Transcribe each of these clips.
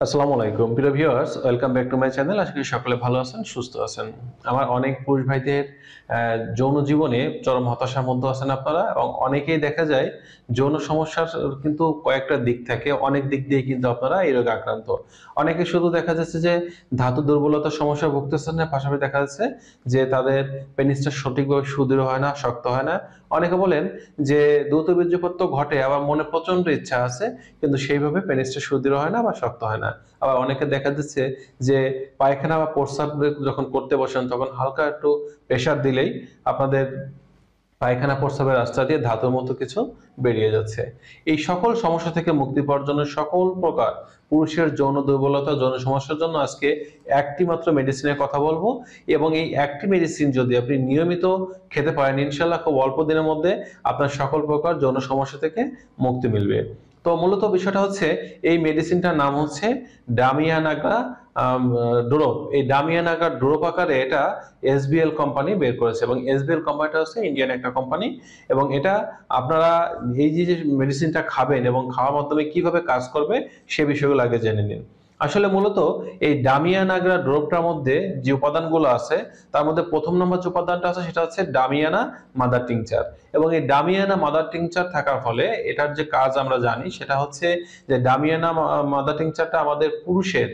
আসসালামু আলাইকুম প্রিয় viewers, welcome back to my channel. আশা করি সকলে ভালো আছেন, সুস্থ আছেন। আমার অনেক পুরুষ ভাইদের যৌন জীবনে চরম হতাশার মধ্যে আছেন আপনারা, এবং অনেকেই দেখা যায় যৌন সমস্যার কিন্তু কয়েকটা দিক থাকে, অনেক দিক দিয়ে কিন্তু আপনারা এই রোগে আক্রান্ত। অনেকে শুধু দেখা যাচ্ছে যে ধাতু দুর্বলতার সমস্যা ভুগতেছেন না, পাশাপাশি দেখা যাচ্ছে যে তাদের পেনিসটা সঠিকভাবে সুদৃঢ় হয় না, শক্ত হয় না। অনেকে বলেন যে দ্রুত বীর্যপাত ঘটে, আবার মনে প্রচন্ড ইচ্ছা আছে, কিন্তু সেইভাবে পেনিসটা সুদৃঢ় হয় না বা শক্ত হয় না। আবার অনেকে দেখা যাচ্ছে যে পায়খানা বা প্রস্রাব যখন করতে বসেন তখন হালকা একটু প্রেসার দিলেই আপনাদের পায়খানা প্রস্রাবের রাস্তা দিয়ে ধাতুর মতো কিছু বেরিয়ে যাচ্ছে। এই সকল সমস্যা থেকে মুক্তি পাওয়ার জন্য সকল প্রকার পুরুষের যৌন দুর্বলতা, যৌন সমস্যার জন্য আজকে একটি মাত্র মেডিসিনের কথা বলবো। এবং এই একটি মেডিসিন যদি আপনি নিয়মিত খেতে পারেন, ইনশাল্লাহ খুব অল্প দিনের মধ্যে আপনার সকল প্রকার যৌন সমস্যা থেকে মুক্তি মিলবে। তো মূলত বিষয়টা হচ্ছে, এই মেডিসিনটার নাম হচ্ছে ডামিয়ানাগা ড্রপ। এই ডামিয়ানাগা ড্রপ আকারে এটা এসবিএল কোম্পানি বের করেছে, এবং এসবিএল কোম্পানিটা হচ্ছে ইন্ডিয়ান একটা কোম্পানি। এবং এটা আপনারা এই যে মেডিসিনটা খাবেন এবং খাওয়ার মাধ্যমে কিভাবে কাজ করবে সে বিষয়গুলো আগে জেনে নিন। আসলে মূলত এই ডামিয়ানাগা ড্রপটার মধ্যে যে উপাদানগুলো আছে, তার মধ্যে প্রথম নম্বর যে উপাদানটা আছে সেটা হচ্ছে ডামিয়ানা মাদার টিংচার। এবং এই ডামিয়ানা মাদার টিংচার থাকার ফলে এটার যে কাজ আমরা জানি সেটা হচ্ছে যে ডামিয়ানা মাদার টিংচারটা আমাদের পুরুষের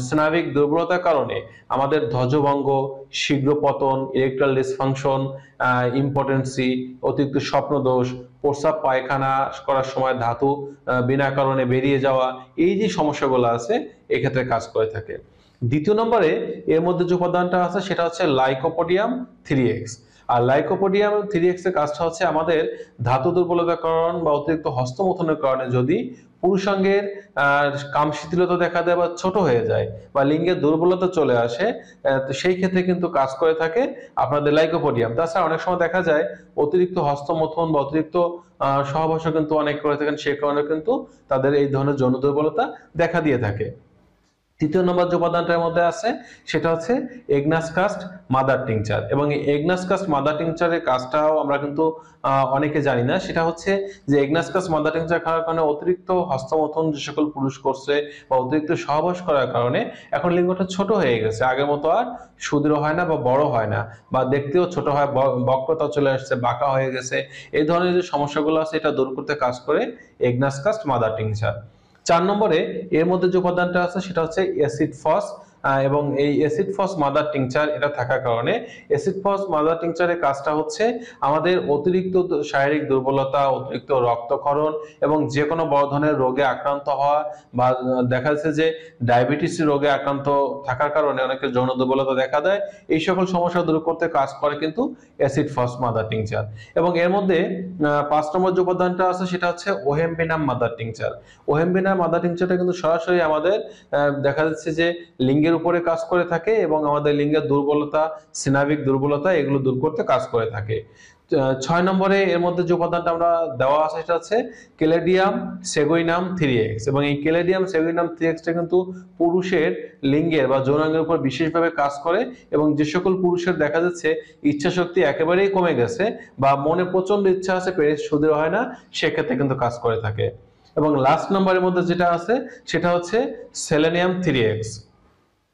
স্নায়বিক দুর্বলতার কারণে আমাদের ধ্বজভঙ্গ, শীঘ্র পতন, ইরেকটাইল ডিসফাংশন, ইম্পটেন্সি, অতিরিক্ত স্বপ্নদোষ, প্রস্রাব পায়খানা করার সময় ধাতু বিনা কারণে বেরিয়ে যাওয়া, এই যে সমস্যাগুলো আছে এক্ষেত্রে কাজ করে থাকে। দ্বিতীয় নম্বরে এর মধ্যে যে উপাদানটা আছে সেটা হচ্ছে লাইকোপোডিয়াম 3x। আর লাইকোপোডিয়াম 3x এর কাজটা হচ্ছে আমাদের ধাতু দুর্বলতার কারণ বা অতিরিক্ত হস্তমৈথুনের কারণে যদি পুরুষাঙ্গের কাম শিথিলতা দেখা দেয় বা ছোট হয়ে যায় বা লিঙ্গের দুর্বলতা চলে আসে, তো সেই ক্ষেত্রে কিন্তু কাজ করে থাকে আপনাদের লাইকোপোডিয়াম। তাছাড়া অনেক সময় দেখা যায় অতিরিক্ত হস্তমৈথুন বা অতিরিক্ত সহবাসও কিন্তু অনেক করে থাকেন, সেই কারণে কিন্তু তাদের এই ধরনের যৌন দুর্বলতা দেখা দিয়ে থাকে। তৃতীয় নম্বর যে উপাদানটার মধ্যে আছে সেটা হচ্ছে এগনাস কাস্ট মাদার টিংচার। এবং এই এগনাস কাস্ট মাদার টিংচারের কাজটাও আমরা কিন্তু অনেকে জানি না। সেটা হচ্ছে যে এগনাস কাস্ট মাদার টিংচার খাওয়ার কারণে অতিরিক্ত হস্তমৈথুন যে সকল পুরুষ করছে বা অতিরিক্ত সহবাস করার কারণে এখন লিঙ্গটা ছোট হয়ে গেছে, আগের মতো আর সুদৃঢ় হয় না বা বড় হয় না, বা দেখতেও ছোট হয়, বক্রতা চলে আসছে, বাঁকা হয়ে গেছে। এই ধরনের যে সমস্যাগুলো আছে এটা দূর করতে কাজ করে এগনাস কাস্ট মাদার টিংচার। 4 নম্বরে এর মধ্যে যে উপাদানটা আছে সেটা হচ্ছে অ্যাসিড ফস। এবং এই অ্যাসিড ফস মাদার টিংচার এটা থাকার কারণে অ্যাসিড ফস মাদার টিংচারের কাজটা হচ্ছে আমাদের অতিরিক্ত শারীরিক দুর্বলতা, অতিরিক্ত রক্তক্ষরণ এবং যে কোনো বড় ধরনের রোগে আক্রান্ত হওয়া, বা দেখা যাচ্ছে যে ডায়াবেটিস রোগে আক্রান্ত থাকার কারণে অনেকের যৌন দুর্বলতা দেখা দেয়। এই সকল সমস্যা দূর করতে কাজ করে কিন্তু অ্যাসিড ফস মাদার টিংচার। এবং এর মধ্যে 5 নম্বর যে উপাদানটা আছে সেটা হচ্ছে ওহেম্বিনাম মাদার টিংচার। ওহেম্বিনাম মাদার টিংচারটা কিন্তু সরাসরি আমাদের দেখা যাচ্ছে যে লিঙ্গের উপরে কাজ করে থাকে এবং আমাদের লিঙ্গের দুর্বলতা, স্নায়বিক দুর্বলতা এগুলো দূর করতে কাজ করে থাকে। 6 নম্বরে এর মধ্যে যে উপাদানটা আমরা দেওয়া আছে সেটা হচ্ছে কেলেডিয়াম সেগুইনাম 3x। এবং এই কেলেডিয়াম সেগুইনাম 3x টা কিন্তু পুরুষের লিঙ্গের বা যৌনাঙ্গের উপর বিশেষভাবে কাজ করে। এবং যে সকল পুরুষের দেখা যাচ্ছে ইচ্ছা শক্তি একেবারেই কমে গেছে বা মনে প্রচন্ড ইচ্ছা আছে, পেনিস সুদৃঢ় হয় না, সেক্ষেত্রে কিন্তু কাজ করে থাকে। এবং লাস্ট নম্বরের মধ্যে যেটা আছে সেটা হচ্ছে সেলেনিয়াম 3x।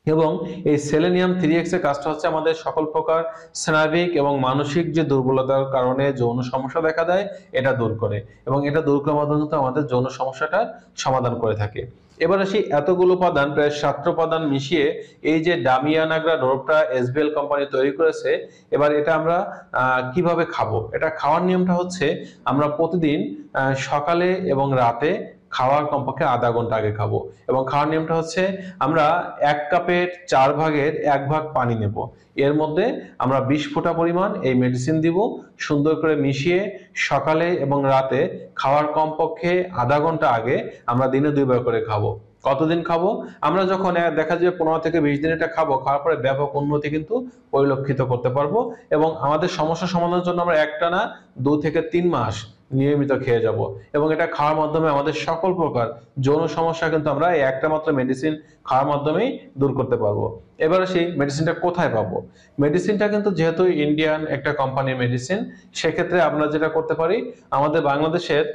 এবং এই সেলেনিয়াম 3x এর কাজটা হচ্ছে আমাদের সকল প্রকার স্নায়বিক এবং মানসিক যে দুর্বলতার কারণে যৌন সমস্যা দেখা দেয় এটা দূর করে, এবং এটা দূর করার মাধ্যমে আমাদের যৌন সমস্যাটার সমাধান করে থাকে। এবার আসি, এতগুলো উপাদান, প্রায় 7 উপাদান মিশিয়ে এই যে ডামিয়ানাগ্রা ড্রপটা এসবিএল কোম্পানি তৈরি করেছে, এবার এটা আমরা কিভাবে খাবো। এটা খাওয়ার নিয়মটা হচ্ছে আমরা প্রতিদিন সকালে এবং রাতে খাওয়ার কমপক্ষে আধা ঘন্টা আগে খাবো। এবং খাওয়ার নিয়মটা হচ্ছে আমরা 1 কাপের 4 ভাগের 1 ভাগ পানি নেব, এর মধ্যে আমরা 20 ফোঁটা পরিমাণ এই মেডিসিন দিব, সুন্দর করে মিশিয়ে সকালে এবং রাতে খাওয়ার কমপক্ষে আধা ঘন্টা আগে আমরা দিনে 2 বার করে খাবো। কতদিন খাবো? আমরা যখন দেখা যায় 15 থেকে 20 দিন এটা খাবো, খাওয়ার পরে ব্যাপক উন্নতি কিন্তু পরিলক্ষিত করতে পারবো। এবং আমাদের সমস্যা সমাধানের জন্য আমরা একটানা 2 থেকে 3 মাস নিয়মিত খেয়ে যাব। এবং এটা খাওয়ার মাধ্যমে আমাদের সকল প্রকার যৌন সমস্যা কিন্তু আমরা এই একটা মাত্র মেডিসিন খাওয়ার মাধ্যমেই দূর করতে পারবো। এবার সেই মেডিসিনটা কোথায় পাবো? মেডিসিনটা কিন্তু যেহেতু ইন্ডিয়ান একটা কোম্পানির মেডিসিন, সেক্ষেত্রে আমরা যেটা করতে পারি, আমাদের বাংলাদেশের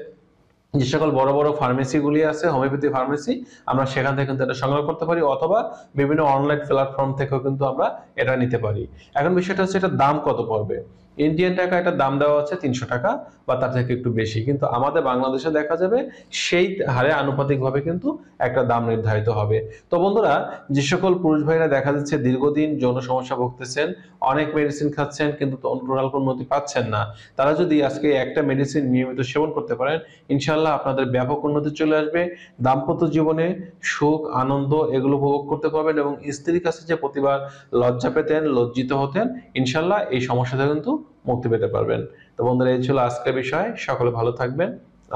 যে সকল বড় বড় ফার্মেসিগুলি আছে, হোমিওপ্যাথি ফার্মেসি, আমরা সেখান থেকে কিন্তু এটা সংগ্রহ করতে পারি, অথবা বিভিন্ন অনলাইন প্ল্যাটফর্ম থেকেও কিন্তু আমরা এটা নিতে পারি। এখন বিষয়টা হচ্ছে এটার দাম কত পড়বে। ইন্ডিয়ান টাকা এটার দাম দেওয়া হচ্ছে 300 টাকা বা তার থেকে একটু বেশি, কিন্তু আমাদের বাংলাদেশে দেখা যাবে সেই হারে আনুপাতিকভাবে কিন্তু একটা দাম নির্ধারিত হবে। তো বন্ধুরা, যে সকল পুরুষ ভাইরা দেখা যাচ্ছে দীর্ঘদিন যৌন সমস্যা ভুগতেছেন, অনেক মেডিসিন খাচ্ছেন কিন্তু টোটাল কোনো উন্নতি পাচ্ছেন না, তারা যদি আজকে একটা মেডিসিন নিয়মিত সেবন করতে পারেন, ইনশাআল্লাহ আপনাদের ব্যাপক উন্নতি চলে আসবে। দাম্পত্য জীবনে সুখ আনন্দ এগুলো উপভোগ করতে পারবেন, এবং স্ত্রীর কাছে যে প্রতিবার লজ্জা পেতেন, লজ্জিত হতেন, ইনশাআল্লাহ এই সমস্যা থেকে কিন্তু মুক্তি পেতে পারবেন। তো বন্ধুরা, এই ছিল আজকের বিষয়। সকলে ভালো থাকবেন।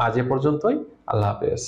আজ এ পর্যন্তই। আল্লাহ হাফেজ।